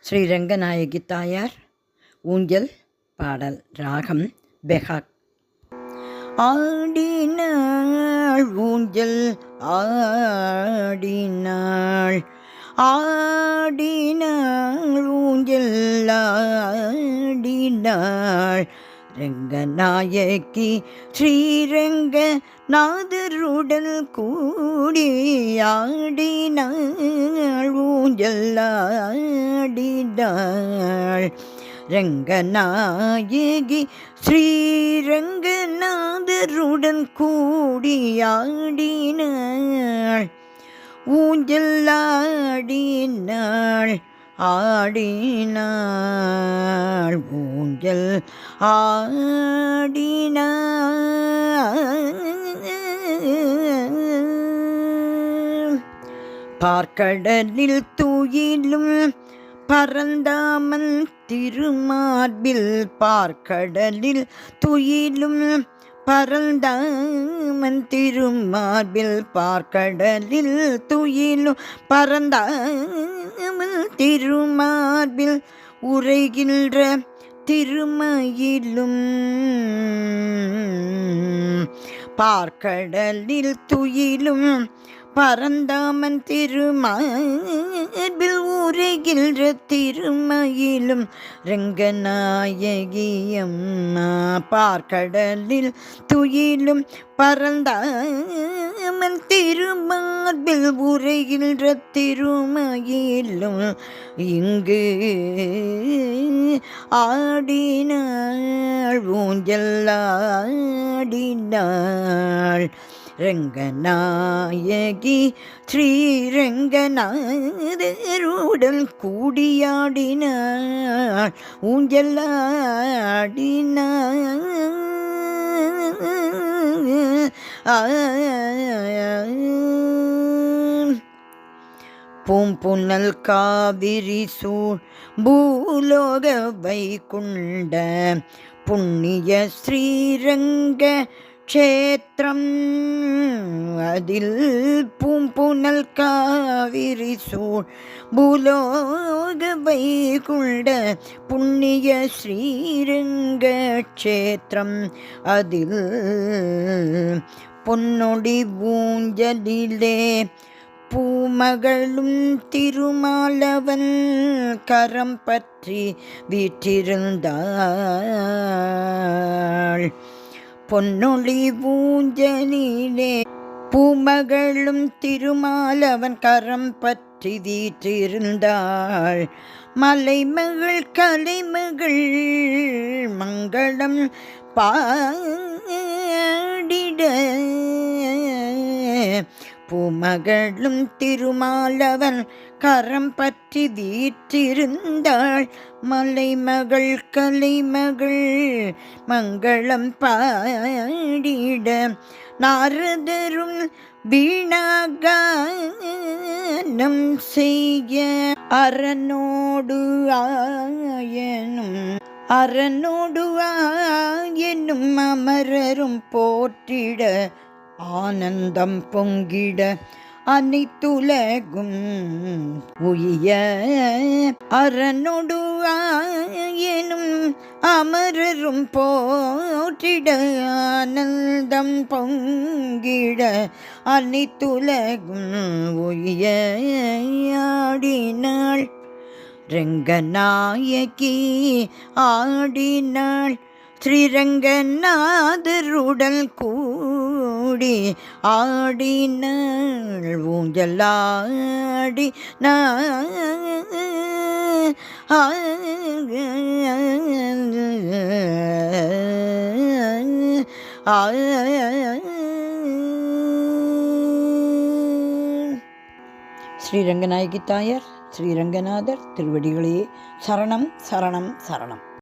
ஸ்ரீ ரங்கநாயகி தாயார் ஊஞ்சல் பாடல். ராகம் பெஹாக். ஆடினாள் ஊஞ்சல் ஆடினாள், ஆடினாள் ஊஞ்சல் ஆடினாள். ரங்கநாயகி ஸ்ரீரங்க நாதருடன் கூடி ஆடினாள் ஊஞ்சல் ஆடினாள். ரங்கநாயகி ஸ்ரீரங்கநாதருடன் கூடி ஆடினாள் ஊஞ்சல் ஆடினாள், ஆடினாள் ஊஞ்சல் ஆடினாள். பார்க்கடலில் துயிலும் பரந்தாமன் திருமார்பில், பார்க்கடலில் துயிலும் பரந்தாமன் திருமார்பில், பார்க்கடலில் துயிலும் பரந்தாமன் திருமார்பில் உரைகின்ற திருமயிலும், பார்க்கடலில் துயிலும் பரந்தாமன் திருமார்பில் உரைகின்ற திருமயிலும். ரங்கநாயகி அம்மா பார்க்கடலில் துயிலும் பரந்தாமன் திருமார்பில் உரைகின்ற திருமயிலும். இங்கு ஆடினாள் ஊஞ்சல் ஆடினாள். ரங்கநாயகி ஸ்ரீரங்கநாதருடன் கூடியாடினாள் ஊஞ்சல் ஆடினாள். பூம்புனல் காவிரி சூழ் பூலோக வைகுண்ட புண்ணிய ஸ்ரீரங்க க்ஷேத்திரம், அதில் பூம்புனல் காவிரி சூழ் பூலோக வைகுண்ட புண்ணிய ஸ்ரீரங்க க்ஷேத்திரம், அதில் பொன்னொடி ஊஞ்சலிலே பூமகளும் திருமாலவன் கரம் பற்றி வீற்றிருந்தாள். பொன்னொளி ஊஞ்சலிலே பூமகளும் திருமாலவன் கரம் பற்றி வீற்றிருந்தாள். மலைமகள் கலைமகள் மங்களம் பாடிட, பூமகளும் திருமாலவன் கரம் பற்றி வீற்றிருந்தாள். மலைமகள் கலைமகள் மங்களம் பாடிட, நாரதரும் வீணாகானம் செய்ய, அரனோடு ஆயனும் அமரரும் போற்றிட, ஆனந்தம் பொங்கிட அனைத்துலகும் உய்ய, அரனொடு ஆயனும் அமரரும் போற்றிட, ஆனந்தம் பொங்கிட அனைத்துலகும் உய்ய. ஆடினாள் ரங்கநாயகி ஆடினாள் ஸ்ரீரங்கநாதருடன் கூடி ஆடினாள் ஊஞ்சல் ஆடினாள். ஸ்ரீரங்கநாயகி தாயார் ஸ்ரீரங்கநாதர் திருவடிகளே சரணம் சரணம் சரணம்.